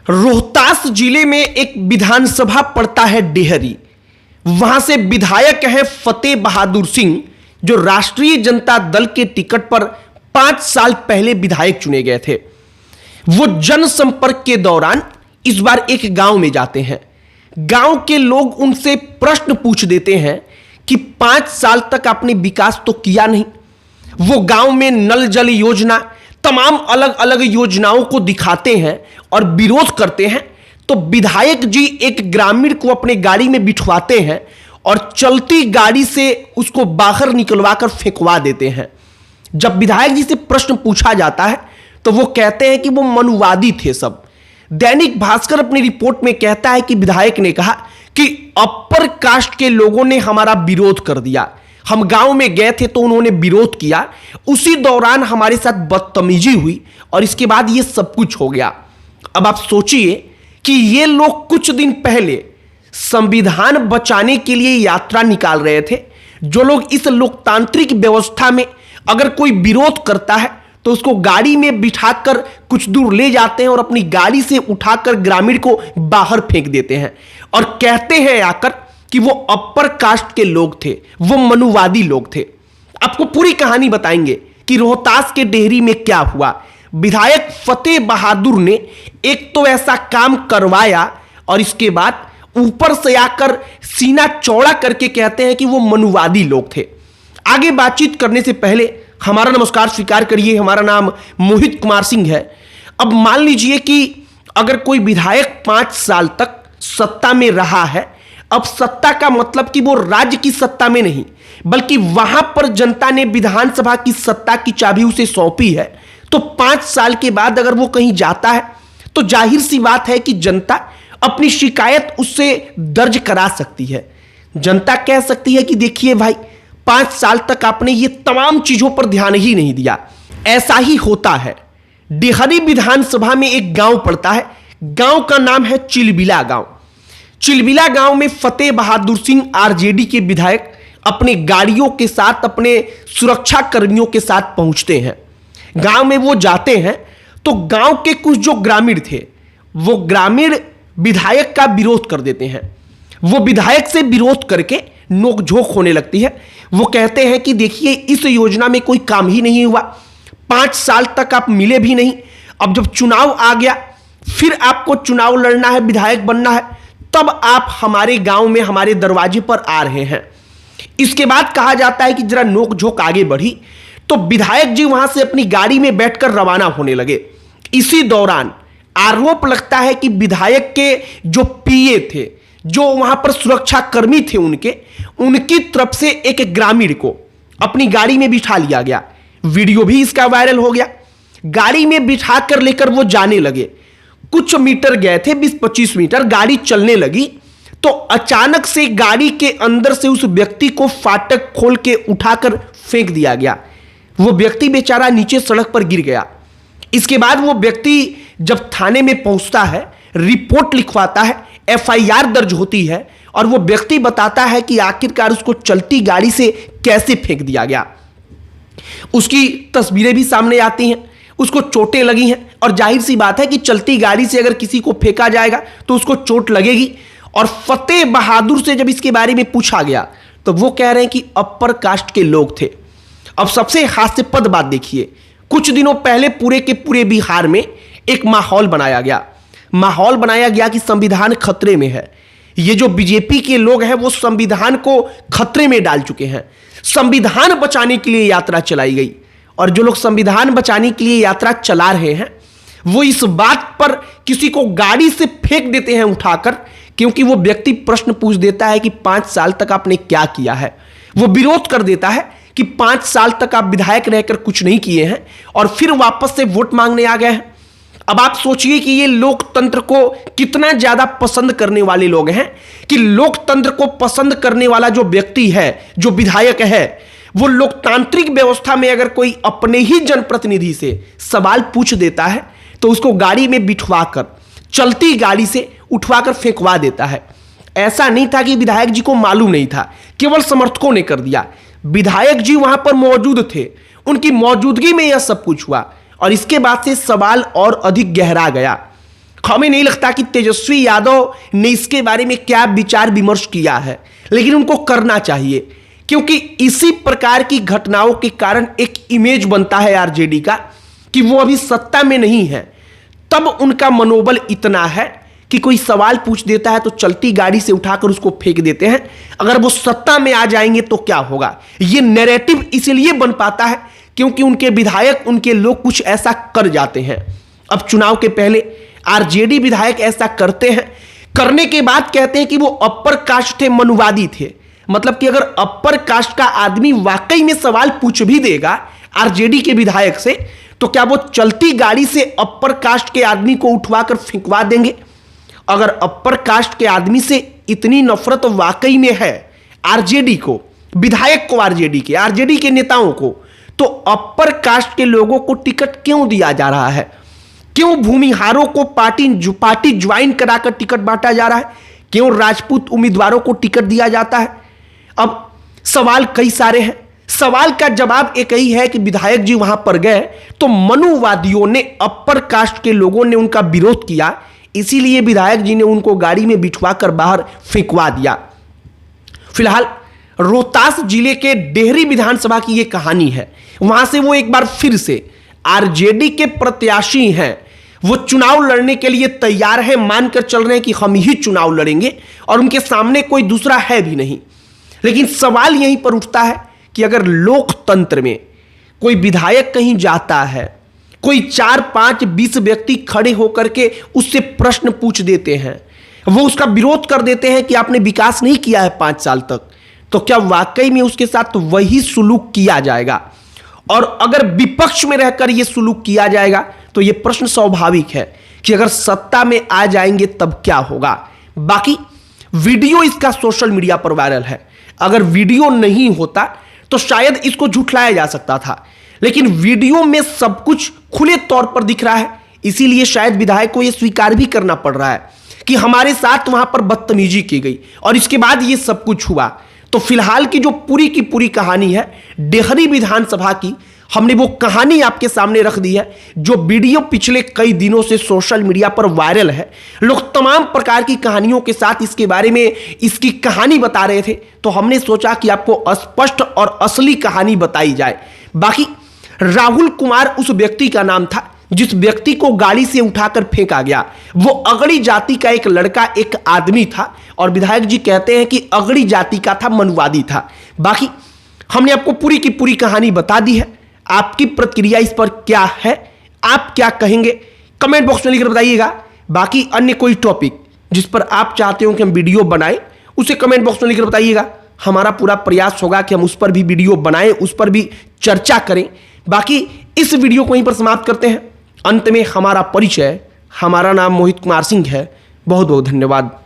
रोहतास जिले में एक विधानसभा पड़ता है डेहरी। वहां से विधायक है फतेह बहादुर सिंह, जो राष्ट्रीय जनता दल के टिकट पर 5 साल पहले विधायक चुने गए थे। वो जनसंपर्क के दौरान इस बार एक गांव में जाते हैं। गांव के लोग उनसे प्रश्न पूछ देते हैं कि 5 साल तक आपने विकास तो किया नहीं। वो गांव में नल जल योजना, तमाम अलग अलग योजनाओं को दिखाते हैं और विरोध करते हैं। तो विधायक जी एक ग्रामीण को अपने गाड़ी में बिठवाते हैं और चलती गाड़ी से उसको बाहर निकलवा कर फेंकवा देते हैं। जब विधायक जी से प्रश्न पूछा जाता है तो वो कहते हैं कि वो मनुवादी थे सब। दैनिक भास्कर अपनी रिपोर्ट में कहता है कि विधायक ने कहा कि अपर कास्ट के लोगों ने हमारा विरोध कर दिया। हम गांव में गए थे तो उन्होंने विरोध किया, उसी दौरान हमारे साथ बदतमीजी हुई और इसके बाद ये सब कुछ हो गया। अब आप सोचिए कि ये लोग कुछ दिन पहले संविधान बचाने के लिए यात्रा निकाल रहे थे। जो लोग इस लोकतांत्रिक व्यवस्था में अगर कोई विरोध करता है तो उसको गाड़ी में बिठाकर कुछ दूर ले जाते हैं और अपनी गाड़ी से उठाकर ग्रामीण को बाहर फेंक देते हैं और कहते हैं आकर कि वो अपर कास्ट के लोग थे, वो मनुवादी लोग थे। आपको पूरी कहानी बताएंगे कि रोहतास के डेहरी में क्या हुआ। विधायक फतेह बहादुर ने एक तो ऐसा काम करवाया और इसके बाद ऊपर से आकर सीना चौड़ा करके कहते हैं कि वो मनुवादी लोग थे। आगे बातचीत करने से पहले हमारा नमस्कार स्वीकार करिए। हमारा नाम मोहित कुमार सिंह है। अब मान लीजिए कि अगर कोई विधायक 5 साल तक सत्ता में रहा है, अब सत्ता का मतलब कि वो राज्य की सत्ता में नहीं बल्कि वहां पर जनता ने विधानसभा की सत्ता की चाबी उसे सौंपी है, तो 5 साल के बाद अगर वो कहीं जाता है तो जाहिर सी बात है कि जनता अपनी शिकायत उससे दर्ज करा सकती है। जनता कह सकती है कि देखिए भाई, 5 साल तक आपने ये तमाम चीजों पर ध्यान ही नहीं दिया। ऐसा ही होता है। डेहरी विधानसभा में एक गांव पड़ता है। गांव का नाम है चिलबिला गांव। चिलबिला गांव में फतेह बहादुर सिंह आरजेडी के विधायक अपने गाड़ियों के साथ, अपने सुरक्षा कर्मियों के साथ पहुंचते हैं। गांव में वो जाते हैं तो गांव के कुछ जो ग्रामीण थे वो ग्रामीण विधायक का विरोध कर देते हैं। वो विधायक से विरोध करके नोकझोंक होने लगती है। वो कहते हैं कि देखिए, इस योजना में कोई काम ही नहीं हुआ, 5 साल तक आप मिले भी नहीं। अब जब चुनाव आ गया, फिर आपको चुनाव लड़ना है, विधायक बनना है, तब आप हमारे गांव में हमारे दरवाजे पर आ रहे हैं। इसके बाद कहा जाता है कि जरा नोकझोंक आगे बढ़ी तो विधायक जी वहां से अपनी गाड़ी में बैठकर रवाना होने लगे। इसी दौरान आरोप लगता है कि विधायक के जो पीए थे, जो वहां पर सुरक्षा कर्मी थे, उनकी तरफ से एक ग्रामीण को अपनी गाड़ी में बिठा लिया गया। वीडियो भी इसका वायरल हो गया। गाड़ी में बिठा कर लेकर वो जाने लगे। कुछ मीटर गए थे, 20-25 मीटर, गाड़ी चलने लगी तो अचानक से गाड़ी के अंदर से उस व्यक्ति को फाटक खोल के उठाकर फेंक दिया गया। वो व्यक्ति बेचारा नीचे सड़क पर गिर गया। इसके बाद वो व्यक्ति जब थाने में पहुंचता है, रिपोर्ट लिखवाता है, एफआईआर दर्ज होती है और वो व्यक्ति बताता है कि आखिरकार उसको चलती गाड़ी से कैसे फेंक दिया गया। उसकी तस्वीरें भी सामने आती हैं, उसको चोटें लगी हैं और जाहिर सी बात है कि चलती गाड़ी से अगर किसी को फेंका जाएगा तो उसको चोट लगेगी। और फतेह बहादुर से जब इसके बारे में पूछा गया तो वो कह रहे हैं कि अपर कास्ट के लोग थे। अब सबसे हास्यास्पद बात देखिए, कुछ दिनों पहले पूरे के पूरे बिहार में एक माहौल बनाया गया कि संविधान खतरे में है। ये जो बीजेपी के लोग हैं वो संविधान को खतरे में डाल चुके हैं। संविधान बचाने के लिए यात्रा चलाई गई और जो लोग संविधान बचाने के लिए यात्रा चला रहे हैं वो इस बात पर किसी को गाड़ी से फेंक देते हैं उठाकर, क्योंकि वो व्यक्ति प्रश्न पूछ देता है कि 5 साल तक आपने क्या किया है। वो विरोध कर देता है कि 5 साल तक आप विधायक रहकर कुछ नहीं किए हैं और फिर वापस से वोट मांगने आ गए हैं। अब आप सोचिए कि ये लोकतंत्र को कितना ज्यादा पसंद करने वाले लोग हैं कि लोकतंत्र को पसंद करने वाला जो व्यक्ति है, जो विधायक है, वो लोकतांत्रिक व्यवस्था में अगर कोई अपने ही जनप्रतिनिधि से सवाल पूछ देता है तो उसको गाड़ी में बिठवाकर, चलती गाड़ी से उठवाकर फेंकवा देता है। ऐसा नहीं था कि विधायक जी को मालूम नहीं था, केवल समर्थकों ने कर दिया। विधायक जी वहां पर मौजूद थे, उनकी मौजूदगी में यह सब कुछ हुआ और इसके बाद से सवाल और अधिक गहरा गया। हमें नहीं लगता कि तेजस्वी यादव ने इसके बारे में क्या विचार विमर्श किया है, लेकिन उनको करना चाहिए, क्योंकि इसी प्रकार की घटनाओं के कारण एक इमेज बनता है आरजेडी का कि वो अभी सत्ता में नहीं है। तब उनका मनोबल इतना है कि कोई सवाल पूछ देता है तो चलती गाड़ी से उठाकर उसको फेंक देते हैं। अगर वो सत्ता में आ जाएंगे तो क्या होगा, ये नैरेटिव इसलिए बन पाता है क्योंकि उनके विधायक, उनके लोग कुछ ऐसा कर जाते हैं। अब चुनाव के पहले आरजेडी विधायक ऐसा करते हैं, करने के बाद कहते हैं कि वो अपर कास्ट थे, मनुवादी थे। मतलब कि अगर अपर कास्ट का आदमी वाकई में सवाल पूछ भी देगा आरजेडी के विधायक से, तो क्या वो चलती गाड़ी से अपर कास्ट के आदमी को उठवाकर फेंकवा देंगे? अगर अपर कास्ट के आदमी से इतनी नफरत वाकई में है आरजेडी को, विधायक को, आरजेडी के नेताओं को, तो अपर कास्ट के लोगों को टिकट क्यों दिया जा रहा है? क्यों भूमिहारों को पार्टी ज्वाइन कराकर टिकट बांटा जा रहा है? क्यों राजपूत उम्मीदवारों को टिकट दिया जाता है? अब सवाल कई सारे हैं। सवाल का जवाब एक ही है कि विधायक जी वहां पर गए तो मनुवादियों ने, अपर कास्ट के लोगों ने उनका विरोध किया, इसीलिए विधायक जी ने उनको गाड़ी में बिठवाकर बाहर फेंकवा दिया। फिलहाल रोहतास जिले के डेहरी विधानसभा की यह कहानी है। वहां से वो एक बार फिर से आरजेडी के प्रत्याशी हैं, वो चुनाव लड़ने के लिए तैयार है, मानकर चल रहे हैं कि हम ही चुनाव लड़ेंगे और उनके सामने कोई दूसरा है भी नहीं। लेकिन सवाल यहीं पर उठता है कि अगर लोकतंत्र में कोई विधायक कहीं जाता है, कोई 4, 5, 20 व्यक्ति खड़े होकर के उससे प्रश्न पूछ देते हैं, वो उसका विरोध कर देते हैं कि आपने विकास नहीं किया है 5 साल तक, तो क्या वाकई में उसके साथ वही सुलूक किया जाएगा? और अगर विपक्ष में रहकर यह सुलूक किया जाएगा तो यह प्रश्न स्वाभाविक है कि अगर सत्ता में आ जाएंगे तब क्या होगा? बाकी वीडियो इसका सोशल मीडिया पर वायरल है। अगर वीडियो नहीं होता तो शायद इसको झुठलाया जा सकता था, लेकिन वीडियो में सब कुछ खुले तौर पर दिख रहा है, इसीलिए शायद विधायक को यह स्वीकार भी करना पड़ रहा है कि हमारे साथ वहां पर बदतमीजी की गई और इसके बाद यह सब कुछ हुआ। तो फिलहाल की जो पूरी की पूरी कहानी है डेहरी विधानसभा की, हमने वो कहानी आपके सामने रख दी है। जो वीडियो पिछले कई दिनों से सोशल मीडिया पर वायरल है, लोग तमाम प्रकार की कहानियों के साथ इसके बारे में इसकी कहानी बता रहे थे, तो हमने सोचा कि आपको स्पष्ट और असली कहानी बताई जाए। बाकी राहुल कुमार उस व्यक्ति का नाम था जिस व्यक्ति को गाड़ी से उठाकर फेंका गया। वो अगड़ी जाति का एक लड़का, एक आदमी था और विधायक जी कहते हैं कि अगड़ी जाति का था, मनुवादी था। बाकी हमने आपको पूरी की पूरी कहानी बता दी है। आपकी प्रतिक्रिया इस पर क्या है, आप क्या कहेंगे, कमेंट बॉक्स में लिखकर बताइएगा। बाकी अन्य कोई टॉपिक जिस पर आप चाहते हो कि हम वीडियो बनाएं, उसे कमेंट बॉक्स में लिखकर बताइएगा। हमारा पूरा प्रयास होगा कि हम उस पर भी वीडियो बनाएं, उस पर भी चर्चा करें। बाकी इस वीडियो को यहीं पर समाप्त करते हैं। अंत में हमारा परिचय, हमारा नाम मोहित कुमार सिंह है। बहुत बहुत धन्यवाद।